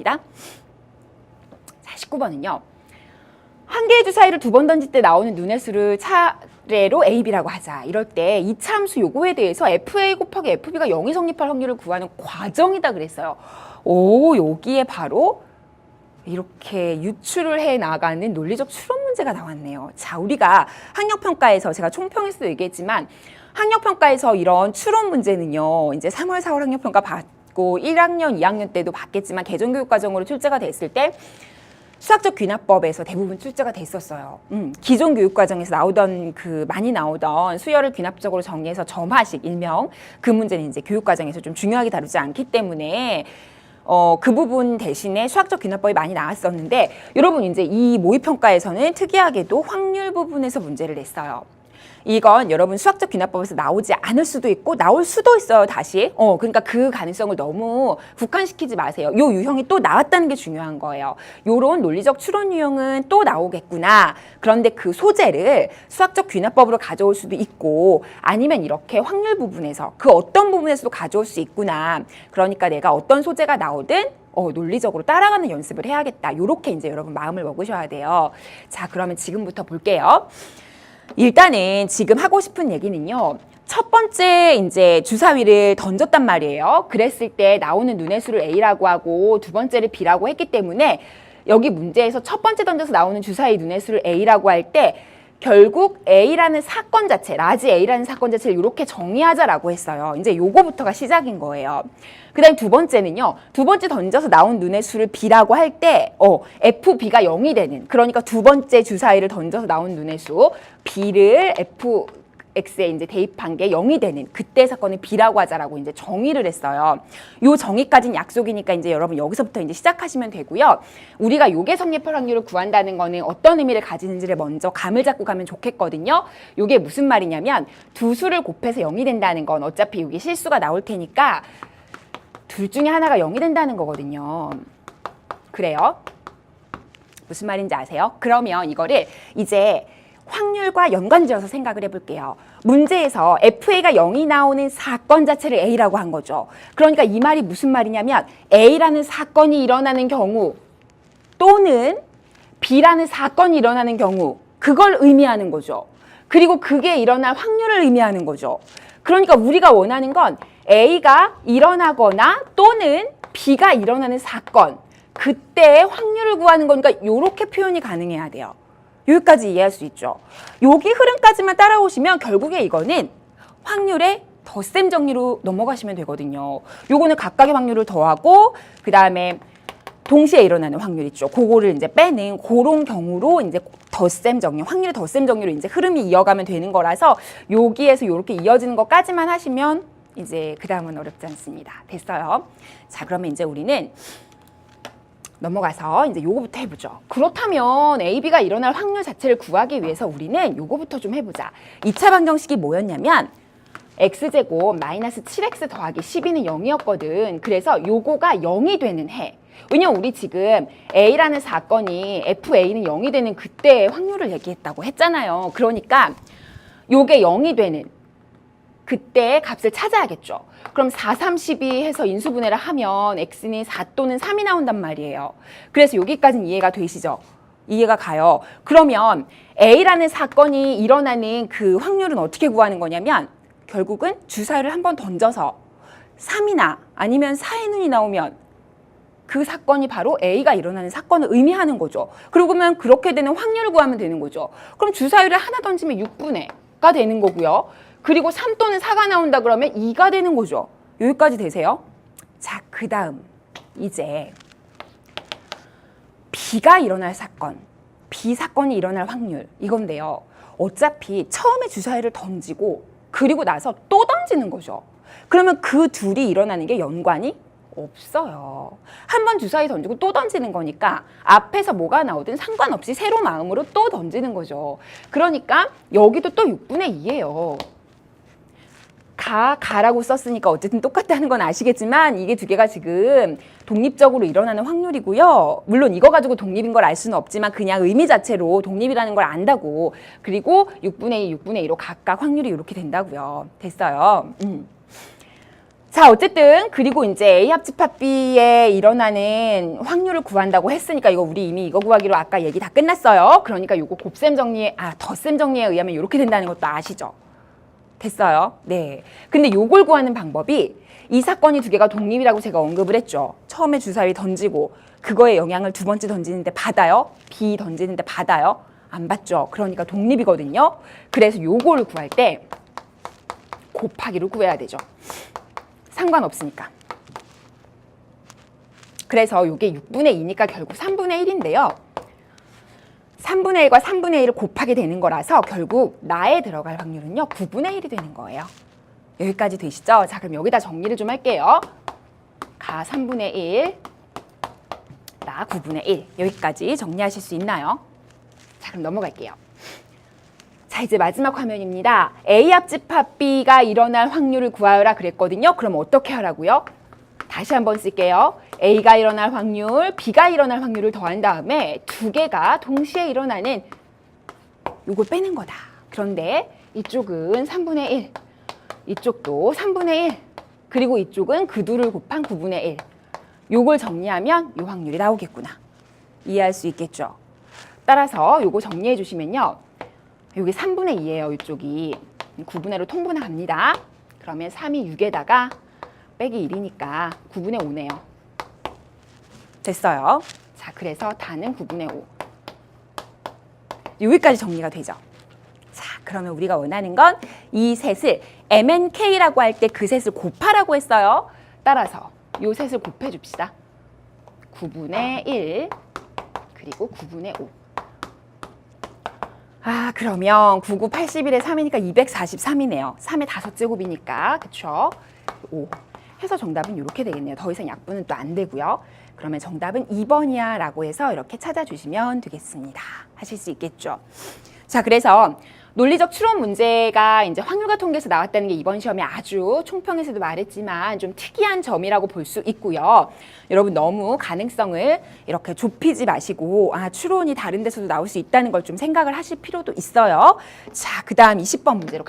갑니다. 자, 19번은요. 한 개의 주사위를 두 번 던질 때 나오는 눈의 수를 차례로 A, B라고 하자. 이럴 때 이차 함수 요거에 대해서 FA 곱하기 FB가 0이 성립할 확률을 구하는 과정이다 그랬어요. 오, 여기에 바로 이렇게 유출을 해 나가는 논리적 추론 문제가 나왔네요. 자, 우리가 학력평가에서 제가 총평에서도 얘기했지만 학력평가에서 이런 추론 문제는요. 이제 3월, 4월 학력평가 받고 1학년, 2학년 때도 받겠지만 개정교육과정으로 출제가 됐을 때 수학적 귀납법에서 대부분 출제가 됐었어요. 기존 교육과정에서 나오던 많이 나오던 수열을 귀납적으로 정리해서 점화식 일명 그 문제는 이제 교육과정에서 좀 중요하게 다루지 않기 때문에 그 부분 대신에 수학적 귀납법이 많이 나왔었는데 여러분 이제 이 모의평가에서는 특이하게도 확률 부분에서 문제를 냈어요. 이건 여러분 수학적 귀납법에서 나오지 않을 수도 있고 나올 수도 있어요, 다시. 그러니까 그 가능성을 너무 국한시키지 마세요. 요 유형이 또 나왔다는 게 중요한 거예요. 요런 논리적 추론 유형은 또 나오겠구나. 그런데 그 소재를 수학적 귀납법으로 가져올 수도 있고 아니면 이렇게 확률 부분에서 그 어떤 부분에서도 가져올 수 있구나. 그러니까 내가 어떤 소재가 나오든 논리적으로 따라가는 연습을 해야겠다. 요렇게 이제 여러분 마음을 먹으셔야 돼요. 자, 그러면 지금부터 볼게요. 일단은 지금 하고 싶은 얘기는요. 첫 번째 이제 주사위를 던졌단 말이에요. 그랬을 때 나오는 눈의 수를 A라고 하고 두 번째를 B라고 했기 때문에 여기 문제에서 첫 번째 던져서 나오는 주사위 눈의 수를 A라고 할 때 결국 A라는 사건 자체, 라지 A라는 사건 자체를 이렇게 정의하자라고 했어요. 이제 요거부터가 시작인 거예요. 그 다음에 두 번째는요. 두 번째 던져서 나온 눈의 수를 B라고 할 때 FB가 0이 되는, 그러니까 두 번째 주사위를 던져서 나온 눈의 수 B를 FX에 이제 대입한 게 0이 되는 그때 사건을 B라고 하자라고 이제 정의를 했어요. 요 정의까지는 약속이니까 이제 여러분 여기서부터 이제 시작하시면 되고요. 우리가 요게 성립할 확률을 구한다는 거는 어떤 의미를 가지는지를 먼저 감을 잡고 가면 좋겠거든요. 요게 무슨 말이냐면 두 수를 곱해서 0이 된다는 건 어차피 여기 실수가 나올 테니까 둘 중에 하나가 0이 된다는 거거든요. 그래요? 무슨 말인지 아세요? 그러면 이거를 이제 확률과 연관지어서 생각을 해볼게요. 문제에서 FA가 0이 나오는 사건 자체를 A라고 한 거죠. 그러니까 이 말이 무슨 말이냐면 A라는 사건이 일어나는 경우 또는 B라는 사건이 일어나는 경우 그걸 의미하는 거죠. 그리고 그게 일어날 확률을 의미하는 거죠. 그러니까 우리가 원하는 건 A가 일어나거나 또는 B가 일어나는 사건, 그때의 확률을 구하는 거니까 이렇게 표현이 가능해야 돼요. 여기까지 이해할 수 있죠. 여기 흐름까지만 따라오시면 결국에 이거는 확률의 덧셈 정리로 넘어가시면 되거든요. 요거는 각각의 확률을 더하고 그 다음에 동시에 일어나는 확률 있죠. 그거를 이제 빼는 그런 경우로 이제 덧셈 정리, 확률의 덧셈 정리로 이제 흐름이 이어가면 되는 거라서 여기에서 이렇게 이어지는 것까지만 하시면 이제 그 다음은 어렵지 않습니다. 됐어요. 자, 그러면 이제 우리는 넘어가서 이제 요거부터 해보죠. 그렇다면 A, B가 일어날 확률 자체를 구하기 위해서 우리는 요거부터 좀 해보자. 2차 방정식이 뭐였냐면 x제곱 마이너스 7x 더하기 12는 0이었거든. 그래서 요거가 0이 되는 해. 왜냐면 우리 지금 A라는 사건이 FA는 0이 되는 그때의 확률을 얘기했다고 했잖아요. 그러니까 요게 0이 되는 그때의 값을 찾아야겠죠. 그럼 4, 3, 12 해서 인수분해를 하면 x는 4 또는 3이 나온단 말이에요. 그래서 여기까지는 이해가 되시죠? 이해가 가요. 그러면 A라는 사건이 일어나는 그 확률은 어떻게 구하는 거냐면 결국은 주사위를 한번 던져서 3이나 아니면 4의 눈이 나오면 그 사건이 바로 A가 일어나는 사건을 의미하는 거죠. 그러면 그렇게 되는 확률을 구하면 되는 거죠. 그럼 주사위를 하나 던지면 6분의가 되는 거고요. 그리고 3 또는 4가 나온다 그러면 2가 되는 거죠. 여기까지 되세요? 자, 그 다음 이제 B가 일어날 사건, B 사건이 일어날 확률 이건데요. 어차피 처음에 주사위를 던지고 그리고 나서 또 던지는 거죠. 그러면 그 둘이 일어나는 게 연관이 없어요. 한 번 주사위 던지고 또 던지는 거니까 앞에서 뭐가 나오든 상관없이 새로 마음으로 또 던지는 거죠. 그러니까 여기도 또 6분의 2예요. 가라고 썼으니까 어쨌든 똑같다는 건 아시겠지만 이게 두 개가 지금 독립적으로 일어나는 확률이고요. 물론 이거 가지고 독립인 걸 알 수는 없지만 그냥 의미 자체로 독립이라는 걸 안다고. 그리고 6분의 2, 6분의 2로 각각 확률이 이렇게 된다고요. 됐어요. 자, 어쨌든 그리고 이제 A 합집합 B에 일어나는 확률을 구한다고 했으니까 이거 우리 이미 이거 구하기로 아까 얘기 다 끝났어요. 그러니까 이거 곱셈 정리에 덧셈 정리에 의하면 이렇게 된다는 것도 아시죠? 됐어요. 네. 근데 요걸 구하는 방법이 이 사건이 두 개가 독립이라고 제가 언급을 했죠. 처음에 주사위 던지고 그거에 영향을 두 번째 던지는데 받아요? B 던지는데 받아요? 안 받죠. 그러니까 독립이거든요. 그래서 요걸 구할 때 곱하기로 구해야 되죠. 상관없으니까. 그래서 이게 6분의 2니까 결국 3분의 1인데요. 3분의 1과 3분의 1을 곱하게 되는 거라서 결국 나에 들어갈 확률은요. 9분의 1이 되는 거예요. 여기까지 되시죠? 자, 그럼 여기다 정리를 좀 할게요. 가 3분의 1, 나 9분의 1. 여기까지 정리하실 수 있나요? 자, 그럼 넘어갈게요. 자, 이제 마지막 화면입니다. A 합집합 B가 일어날 확률을 구하여라 그랬거든요. 그럼 어떻게 하라고요? 다시 한번 쓸게요. A가 일어날 확률, B가 일어날 확률을 더한 다음에 두 개가 동시에 일어나는 요걸 빼는 거다. 그런데 이쪽은 3분의 1, 이쪽도 3분의 1, 그리고 이쪽은 그 둘을 곱한 9분의 1. 요걸 정리하면 요 확률이 나오겠구나. 이해할 수 있겠죠? 따라서 요거 정리해 주시면요. 여기 3분의 2예요. 이쪽이 9분의 1로 통분합니다. 그러면 3이 6에다가 빼기 1이니까 9분의 5네요. 됐어요. 자, 그래서 다는 9분의 5. 여기까지 정리가 되죠. 자, 그러면 우리가 원하는 건 이 셋을 MNK라고 할 때 그 셋을 곱하라고 했어요. 따라서 요 셋을 곱해 줍시다. 9분의 1 그리고 9분의 5. 그러면 9, 9, 81에 3이니까 243이네요. 3의 5제곱이니까, 그쵸? 5. 해서 정답은 이렇게 되겠네요. 더 이상 약분은 또 안 되고요. 그러면 정답은 2번이야 라고 해서 이렇게 찾아주시면 되겠습니다. 하실 수 있겠죠? 자, 그래서 논리적 추론 문제가 이제 확률과 통계에서 나왔다는 게 이번 시험에 아주 총평에서도 말했지만 좀 특이한 점이라고 볼 수 있고요. 여러분 너무 가능성을 이렇게 좁히지 마시고 추론이 다른 데서도 나올 수 있다는 걸 좀 생각을 하실 필요도 있어요. 자, 그 다음 20번 문제로